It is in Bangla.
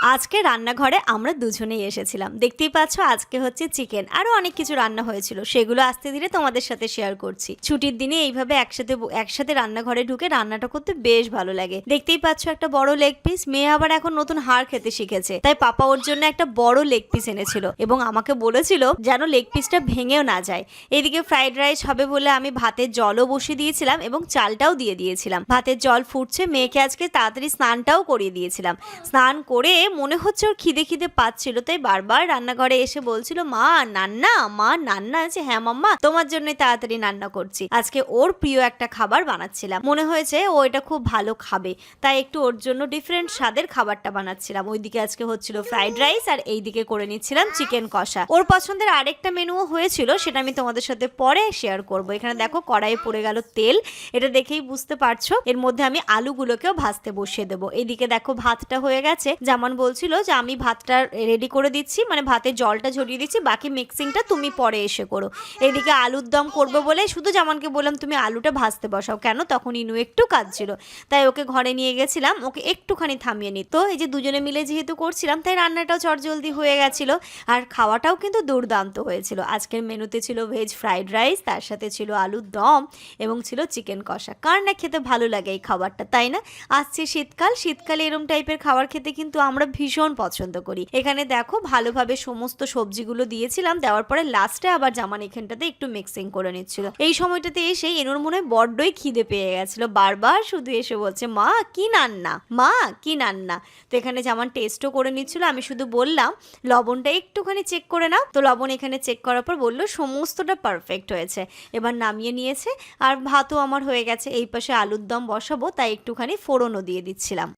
আজকে রান্নাঘরে আমরা দুজনেই এসেছিলাম। দেখতেই পাচ্ছ আজকে হচ্ছে চিকেন, আরো অনেক কিছু রান্না হয়েছিল, সেগুলো আস্তে ধীরে তোমাদের সাথে শেয়ার করছি। ছুটির দিনে এইভাবে একসাথে রান্নাঘরে ঢুকে রান্নাটা করতে বেশ ভালো লাগে। দেখতেই পাচ্ছ একটা বড় লেগ পিস, মেয়ে আবার এখন নতুন হাড় খেতে শিখেছে, তাই পাপা ওর জন্য একটা বড় লেগ পিস এনেছিল এবং আমাকে বলেছিল যেন লেগ পিসটা ভেঙেও না যায়। এদিকে ফ্রাইড রাইস হবে বলে আমি ভাতের জলও বসিয়ে দিয়েছিলাম এবং চালটাও দিয়ে দিয়েছিলাম। ভাতের জল ফুটছে, মেয়েকে আজকে তাড়াতাড়ি স্নানটাও করিয়ে দিয়েছিলাম। স্নান করে মনে হচ্ছে ওর খিদে খিদে পাচ্ছিল, তাই বারবার রান্নাঘরে এসে বলছিল মা নান্না, মা নান্না আছে। হ্যাঁ মাম্মা, তোমার জন্যই তাড়াতাড়ি রান্না করছি। আজকে ওর প্রিয় একটা খাবার বানাচ্ছিলাম, মনে হয়েছে ও এটা খুব ভালো খাবে, তাই একটু ওর জন্য ডিফারেন্ট স্বাদের খাবারটা বানাচ্ছিলাম। ওইদিকে আজকে হচ্ছিল ফ্রাইড রাইস আর এইদিকে করে নিচ্ছিলাম চিকেন কষা। ওর পছন্দের আরেকটা মেনুও হয়েছিল, সেটা আমি তোমাদের সাথে পরে শেয়ার করব। এখানে দেখো কড়াইয়ে পড়ে গেল তেল, এটা দেখেই বুঝতে পারছো এর মধ্যে আমি আলুগুলোকেও ভাজতে বসিয়ে দেবো। এইদিকে দেখো ভাতটা হয়ে গেছে, যেমন বলছিল যে আমি ভাতটা রেডি করে দিচ্ছি, মানে ভাতের জলটা ঝরিয়ে দিচ্ছি, বাকি মিক্সিংটা তুমি পরে এসে করো। এইদিকে আলুর দম করবো বলে শুধু জামানকে বললাম তুমি আলুটা ভাজতে বসাও, কেন তখন ইনু একটু কাজ ছিল, তাই ওকে ঘরে নিয়ে গেছিলাম ওকে একটুখানি থামিয়ে নিত। এই যে দুজনে মিলে যেহেতু করছিলাম তাই রান্নাটাও চটজলদি হয়ে গেছিলো আর খাওয়াটাও কিন্তু দুর্দান্ত হয়েছিল। আজকের মেনুতে ছিল ভেজ ফ্রাইড রাইস, তার সাথে ছিল আলুর দম এবং ছিল চিকেন কষা। কার না খেতে ভালো লাগে এই খাবারটা, তাই না? আসছে শীতকাল, শীতকালে এরম টাইপের খাবার খেতে কিন্তু আমরা ভীষণ পছন্দ করি। এখানে দেখো ভালোভাবে সমস্ত সবজিগুলো দিয়েছিলাম, দেওয়ার পরে লাস্টে আবার জামান এখানটাতে একটু মিক্সিং করে নিচ্ছিল। এই সময়টাতে এসে এনুর মনে হয় বড্ডই খিদে পেয়ে গেছিল, বারবার শুধু এসে বলছে মা কি রান্না, মা কি রান্না। তো এখানে জামান টেস্টও করে নিচ্ছিল, আমি শুধু বললাম লবণটা একটুখানি চেক করে নাও। তো লবণ এখানে চেক করার পর বললো সমস্তটা পারফেক্ট হয়েছে। এবার নামিয়ে নিয়েছে আর ভাতও আমার হয়ে গেছে। এই পাশে আলুর দম বসাবো, তাই একটুখানি ফোড়নও দিয়ে দিচ্ছিলাম।